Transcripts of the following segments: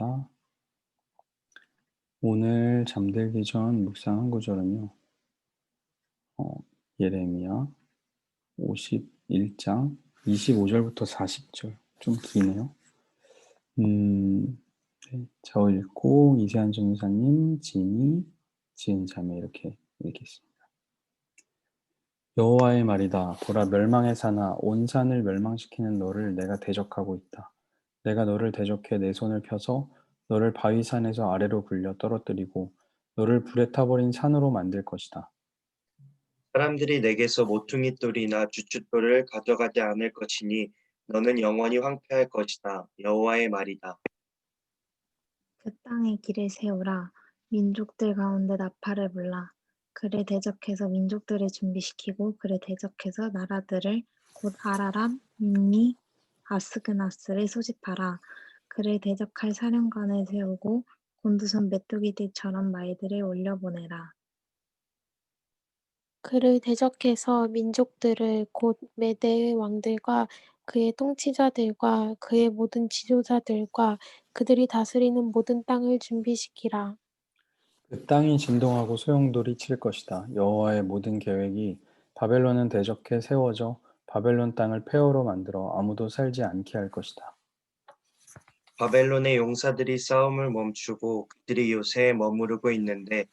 아, 오늘 잠들기 전 묵상 한 구절은요. 어, 예레미야 51장 25절부터 40절. 좀 기네요. 네, 저 읽고 이세한 전무사님, 지니, 지은 자매 이렇게 읽겠습니다. 여호와의 말이다. 보라, 멸망의 산아, 온 산을 멸망시키는 너를 내가 대적하고 있다. 내가 너를 대적해 내 손을 펴서 너를 바위산에서 아래로 굴려 떨어뜨리고 너를 불에 타버린 산으로 만들 것이다. 사람들이 내게서 모퉁이 돌이나 주춧돌을 가져가지 않을 것이니 너는 영원히 황폐할 것이다. 여호와의 말이다. 그 땅에 길을 세우라. 민족들 가운데 나팔을 불라. 그를 대적해서 민족들을 준비시키고 그를 대적해서 나라들을 곧 아라람, 민미, 아스그나스를 소집하라. 그를 대적할 사령관을 세우고 곤두선 메뚜기들처럼 말들을 올려보내라. 그를 대적해서 민족들을 곧 메대의 왕들과 그의 통치자들과 그의 모든 지도자들과 그들이 다스리는 모든 땅을 준비시키라. 그 땅이 진동하고 소용돌이 칠 것이다. 여호와의 모든 계획이 바벨론은 대적해 세워져 바벨론 땅을 폐허로 만들어 아무도 살지 않게 할 것이다. 바벨론의 용사들이 싸움을 멈추고 그들이 요새에 머무르고 있는데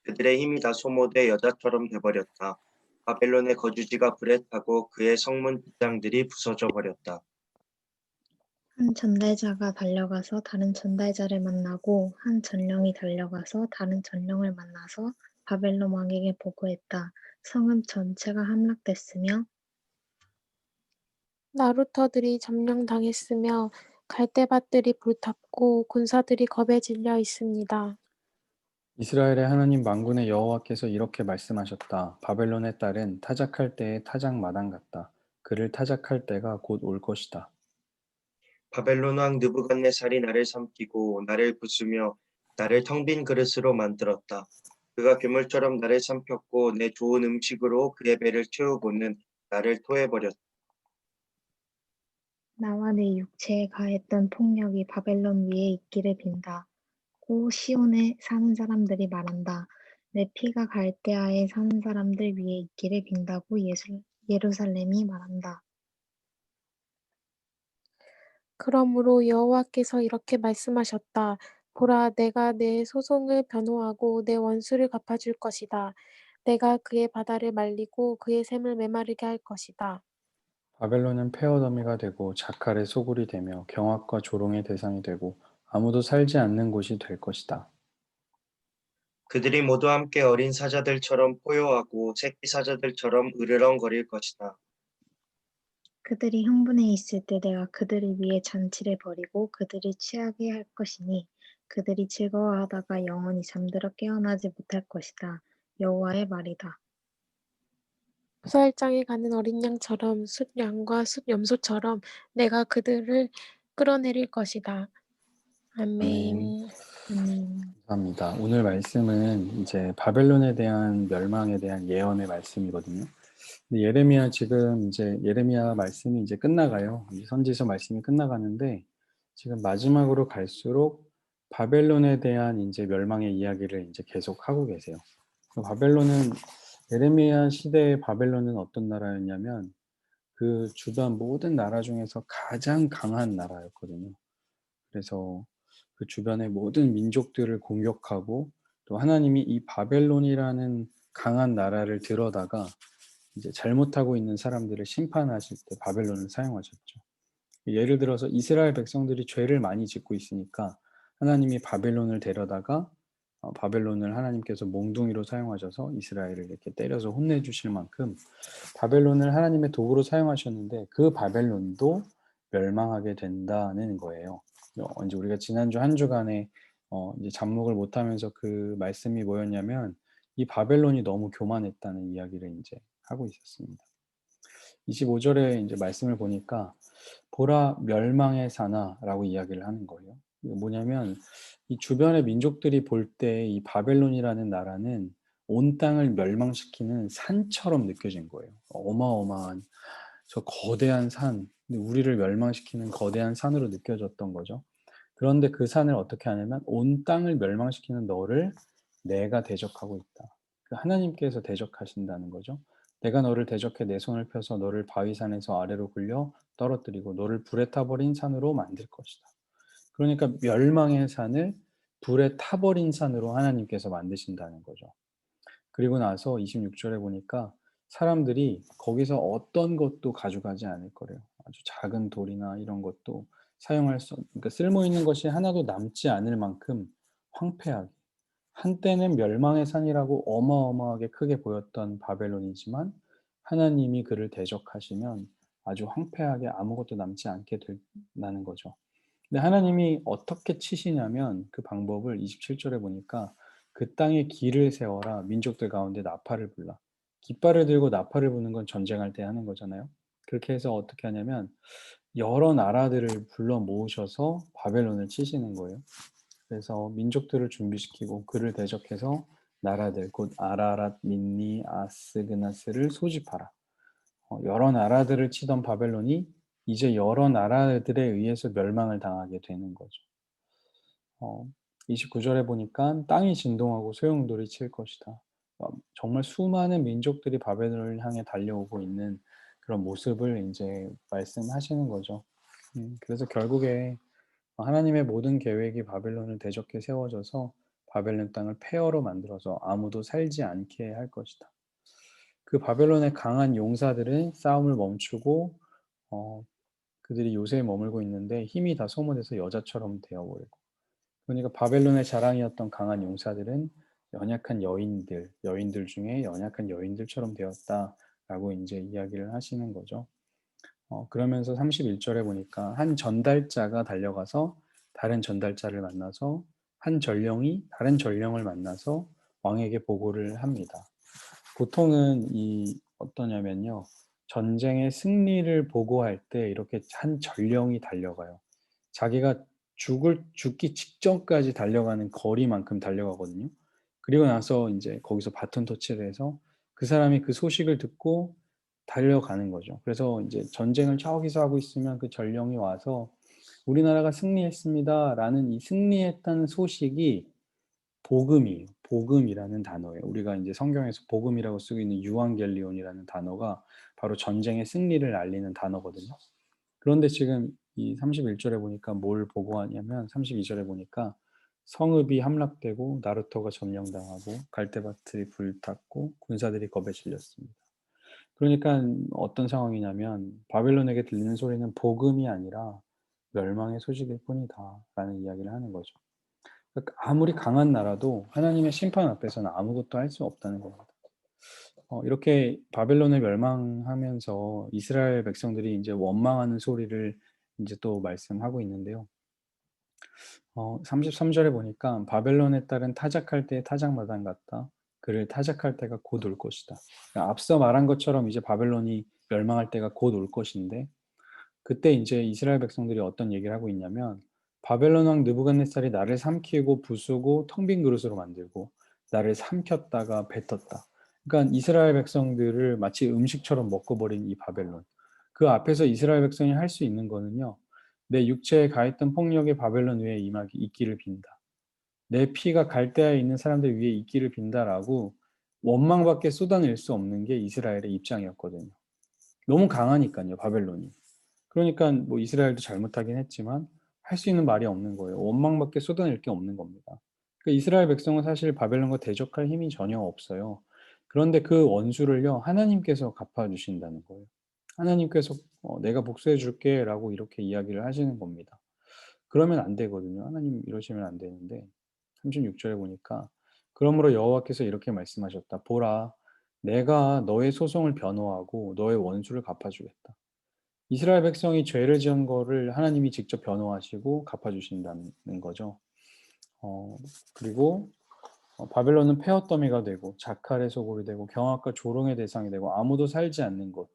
그들의 힘이 다 소모돼 여자처럼 돼버렸다. 바벨론의 거주지가 불에 타고 그의 성문 빗장들이 부서져 버렸다. 한 전달자가 달려가서 다른 전달자를 만나고 한 전령이 달려가서 다른 전령을 만나서 바벨론 왕에게 보고했다. 성읍 전체가 함락됐으며 나루터들이 점령당했으며 갈대밭들이 불탔고 군사들이 겁에 질려 있습니다. 이스라엘의 하나님 만군의 여호와께서 이렇게 말씀하셨다. 바벨론의 딸은 타작할 때의 타작 마당 같다. 그를 타작할 때가 곧 올 것이다. 바벨론 왕 느부갓네살이 나를 삼키고 나를 부수며 나를 텅 빈 그릇으로 만들었다. 그가 괴물처럼 나를 삼켰고 내 좋은 음식으로 그의 배를 채우고는 나를 토해버렸다. 나와 내 육체에 가했던 폭력이 바벨론 위에 있기를 빈다. 고 시온에 사는 사람들이 말한다. 내 피가 갈대아에 사는 사람들 위에 있기를 빈다고 예루살렘이 말한다. 그러므로 여호와께서 이렇게 말씀하셨다. 보라, 내가 내 소송을 변호하고 내 원수를 갚아줄 것이다. 내가 그의 바다를 말리고 그의 샘을 메마르게 할 것이다. 바벨론은 폐허더미가 되고 자칼의 소굴이 되며 경악과 조롱의 대상이 되고 아무도 살지 않는 곳이 될 것이다. 그들이 모두 함께 어린 사자들처럼 포효하고 새끼 사자들처럼 으르렁거릴 것이다. 그들이 흥분해 있을 때 내가 그들을 위해 잔치를 벌이고 그들을 취하게 할 것이니 그들이 즐거워하다가 영원히 잠들어 깨어나지 못할 것이다. 여호와의 말이다. 부살장에 가는 어린 양처럼 숫 양과 숫 염소처럼 내가 그들을 끌어내릴 것이다. 아멘. 아멘. 감사합니다. 오늘 말씀은 이제 바벨론에 대한 멸망에 대한 예언의 말씀이거든요. 근데 예레미야 지금 이제 예레미야 말씀이 이제 끝나가요. 이제 선지서 말씀이 끝나가는데 지금 마지막으로 갈수록 바벨론에 대한 이제 멸망의 이야기를 이제 계속 하고 계세요. 바벨론은 예레미야 시대의 바벨론은 어떤 나라였냐면 그 주변 모든 나라 중에서 가장 강한 나라였거든요. 그래서 그 주변의 모든 민족들을 공격하고 또 하나님이 이 바벨론이라는 강한 나라를 들여다가 이제 잘못하고 있는 사람들을 심판하실 때 바벨론을 사용하셨죠. 예를 들어서 이스라엘 백성들이 죄를 많이 짓고 있으니까 하나님이 바벨론을 데려다가 바벨론을 하나님께서 몽둥이로 사용하셔서 이스라엘을 이렇게 때려서 혼내주실 만큼 바벨론을 하나님의 도구로 사용하셨는데 그 바벨론도 멸망하게 된다는 거예요. 이제 우리가 지난주 한 주간에 이제 잠목을 못하면서 그 말씀이 뭐였냐면 이 바벨론이 너무 교만했다는 이야기를 이제 하고 있었습니다. 25절에 이제 말씀을 보니까 보라 멸망의 사나라고 이야기를 하는 거예요. 이게 뭐냐면 이 주변의 민족들이 볼 때 이 바벨론이라는 나라는 온 땅을 멸망시키는 산처럼 느껴진 거예요. 어마어마한 저 거대한 산, 근데 우리를 멸망시키는 거대한 산으로 느껴졌던 거죠. 그런데 그 산을 어떻게 하냐면 온 땅을 멸망시키는 너를 내가 대적하고 있다. 그 하나님께서 대적하신다는 거죠. 내가 너를 대적해 내 손을 펴서 너를 바위산에서 아래로 굴려 떨어뜨리고 너를 불에 타버린 산으로 만들 것이다. 그러니까 멸망의 산을 불에 타버린 산으로 하나님께서 만드신다는 거죠. 그리고 나서 26절에 보니까 사람들이 거기서 어떤 것도 가져가지 않을 거래요. 아주 작은 돌이나 이런 것도 사용할 수, 그러니까 쓸모 있는 것이 하나도 남지 않을 만큼 황폐하게. 한때는 멸망의 산이라고 어마어마하게 크게 보였던 바벨론이지만 하나님이 그를 대적하시면 아주 황폐하게 아무것도 남지 않게 된다는 거죠. 근데 하나님이 어떻게 치시냐면 그 방법을 27절에 보니까 그 땅에 길을 세워라 민족들 가운데 나팔을 불라. 깃발을 들고 나팔을 부는 건 전쟁할 때 하는 거잖아요. 그렇게 해서 어떻게 하냐면 여러 나라들을 불러 모으셔서 바벨론을 치시는 거예요. 그래서 민족들을 준비시키고 그를 대적해서 나라들 곧 아라랏, 민니, 아스그나스를 소집하라. 여러 나라들을 치던 바벨론이 이제 여러 나라들에 의해서 멸망을 당하게 되는 거죠. 29절에 보니까 땅이 진동하고 소용돌이 칠 것이다. 정말 수많은 민족들이 바벨론을 향해 달려오고 있는 그런 모습을 이제 말씀하시는 거죠. 그래서 결국에 하나님의 모든 계획이 바벨론을 대적해 세워져서 바벨론 땅을 폐허로 만들어서 아무도 살지 않게 할 것이다. 그 바벨론의 강한 용사들은 싸움을 멈추고 어, 그들이 요새에 머물고 있는데 힘이 다 소모돼서 여자처럼 되어버리고 그러니까 바벨론의 자랑이었던 강한 용사들은 연약한 여인들 중에 연약한 여인들처럼 되었다라고 이제 이야기를 하시는 거죠. 그러면서 31절에 보니까 한 전달자가 달려가서 다른 전달자를 만나서 한 전령이 다른 전령을 만나서 왕에게 보고를 합니다. 보통은 이 어떠냐면요. 전쟁의 승리를 보고할 때 이렇게 한 전령이 달려가요. 자기가 죽기 직전까지 달려가는 거리만큼 달려가거든요. 그리고 나서 이제 거기서 바톤 터치를 해서 그 사람이 그 소식을 듣고 달려가는 거죠. 그래서 이제 전쟁을 저기서 하고 있으면 그 전령이 와서 우리나라가 승리했습니다라는 이 승리했다는 소식이 복음이에요. 복음이라는 단어예요. 우리가 이제 성경에서 복음이라고 쓰고 있는 유앙겔리온이라는 단어가 바로 전쟁의 승리를 알리는 단어거든요. 그런데 지금 이 31절에 보니까 뭘 보고하냐면 32절에 보니까 성읍이 함락되고 나루터가 점령당하고 갈대밭이 불탔고 군사들이 겁에 질렸습니다. 그러니까 어떤 상황이냐면 바벨론에게 들리는 소리는 복음이 아니라 멸망의 소식일 뿐이다 라는 이야기를 하는 거죠. 그러니까 아무리 강한 나라도 하나님의 심판 앞에서는 아무것도 할 수 없다는 겁니다. 이렇게 바벨론을 멸망하면서 이스라엘 백성들이 이제 원망하는 소리를 이제 또 말씀하고 있는데요. 33절에 보니까 바벨론에 따른 타작할 때의 타작마당 같다. 그를 타작할 때가 곧 올 것이다. 그러니까 앞서 말한 것처럼 이제 바벨론이 멸망할 때가 곧 올 것인데 그때 이제 이스라엘 백성들이 어떤 얘기를 하고 있냐면 바벨론 왕 느부갓네살이 나를 삼키고 부수고 텅 빈 그릇으로 만들고 나를 삼켰다가 뱉었다. 그러니까 이스라엘 백성들을 마치 음식처럼 먹어버린 이 바벨론. 그 앞에서 이스라엘 백성이 할 수 있는 거는요. 내 육체에 가했던 폭력이 바벨론 위에 임하기 있기를 빈다. 내 피가 갈대아에 있는 사람들 위에 있기를 빈다라고 원망밖에 쏟아낼 수 없는 게 이스라엘의 입장이었거든요. 너무 강하니까요, 바벨론이. 그러니까 뭐 이스라엘도 잘못하긴 했지만 할 수 있는 말이 없는 거예요. 원망밖에 쏟아낼 게 없는 겁니다. 그러니까 이스라엘 백성은 사실 바벨론과 대적할 힘이 전혀 없어요. 그런데 그 원수를요, 하나님께서 갚아주신다는 거예요. 하나님께서 내가 복수해 줄게라고 이렇게 이야기를 하시는 겁니다. 그러면 안 되거든요. 하나님 이러시면 안 되는데 36절에 보니까 그러므로 여호와께서 이렇게 말씀하셨다. 보라, 내가 너의 소송을 변호하고 너의 원수를 갚아주겠다. 이스라엘 백성이 죄를 지은 거를 하나님이 직접 변호하시고 갚아주신다는 거죠. 그리고 바벨론은 폐허더미가 되고 자칼의 소굴이 되고 경악과 조롱의 대상이 되고 아무도 살지 않는 곳.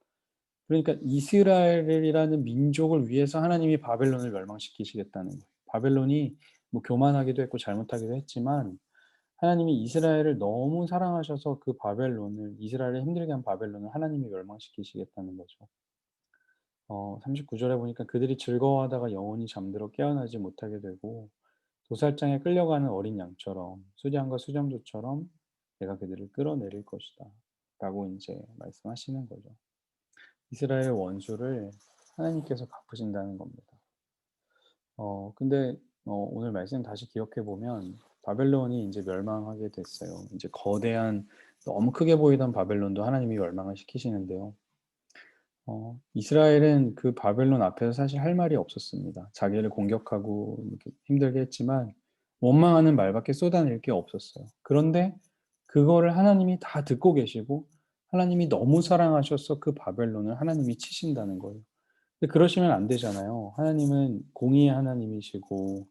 그러니까 이스라엘이라는 민족을 위해서 하나님이 바벨론을 멸망시키시겠다는 거예요. 바벨론이 뭐 교만하기도 했고 잘못하기도 했지만 하나님이 이스라엘을 너무 사랑하셔서 그 바벨론을 이스라엘을 힘들게 한 바벨론을 하나님이 멸망시키시겠다는 거죠. 39절에 보니까 그들이 즐거워하다가 영원히 잠들어 깨어나지 못하게 되고 도살장에 끌려가는 어린 양처럼 수장과 수장조처럼 내가 그들을 끌어내릴 것이다. 라고 이제 말씀하시는 거죠. 이스라엘 원수를 하나님께서 갚으신다는 겁니다. 근데 오늘 말씀 다시 기억해 보면 바벨론이 이제 멸망하게 됐어요. 이제 거대한 너무 크게 보이던 바벨론도 하나님이 멸망을 시키시는데요. 이스라엘은 그 바벨론 앞에서 사실 할 말이 없었습니다. 자기를 공격하고 이렇게 힘들게 했지만 원망하는 말밖에 쏟아낼 게 없었어요. 그런데 그거를 하나님이 다 듣고 계시고 하나님이 너무 사랑하셔서 그 바벨론을 하나님이 치신다는 거예요. 근데 그러시면 안 되잖아요. 하나님은 공의의 하나님이시고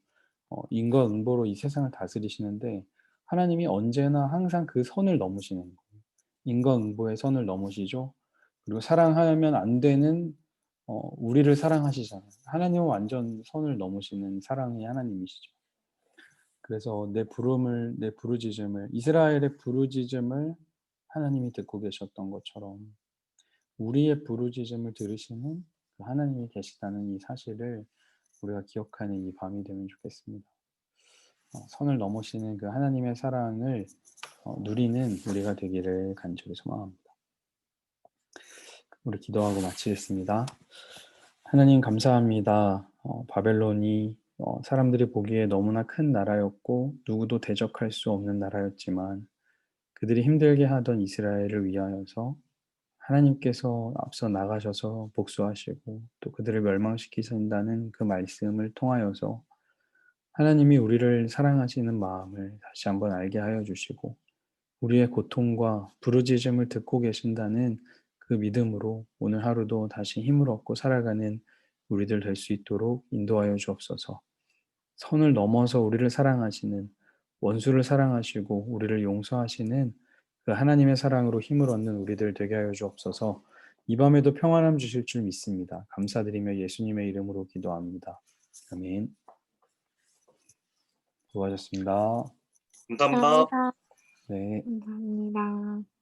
인과응보로 이 세상을 다스리시는데 하나님이 언제나 항상 그 선을 넘으시는 거예요. 인과응보의 선을 넘으시죠. 그리고 사랑하면 안 되는 우리를 사랑하시잖아요. 하나님은 완전 선을 넘으시는 사랑의 하나님이시죠. 그래서 내 부르짖음을 이스라엘의 부르짖음을 하나님이 듣고 계셨던 것처럼 우리의 부르짖음을 들으시는 그 하나님이 계시다는 이 사실을 우리가 기억하는 이 밤이 되면 좋겠습니다. 선을 넘으시는 그 하나님의 사랑을 누리는 우리가 되기를 간절히 소망합니다. 우리 기도하고 마치겠습니다. 하나님 감사합니다. 바벨론이 사람들이 보기에 너무나 큰 나라였고 누구도 대적할 수 없는 나라였지만 그들이 힘들게 하던 이스라엘을 위하여서 하나님께서 앞서 나가셔서 복수하시고 또 그들을 멸망시키신다는 그 말씀을 통하여서 하나님이 우리를 사랑하시는 마음을 다시 한번 알게 하여 주시고 우리의 고통과 부르짖음을 듣고 계신다는 그 믿음으로 오늘 하루도 다시 힘을 얻고 살아가는 우리들 될 수 있도록 인도하여 주옵소서. 선을 넘어서 우리를 사랑하시는 원수를 사랑하시고 우리를 용서하시는 그 하나님의 사랑으로 힘을 얻는 우리들 되게 하여 주옵소서. 이 밤에도 평안함 주실 줄 믿습니다. 감사드리며 예수님의 이름으로 기도합니다. 아멘. 수고하셨습니다. 감사합니다. 감사합니다. 네. 감사합니다.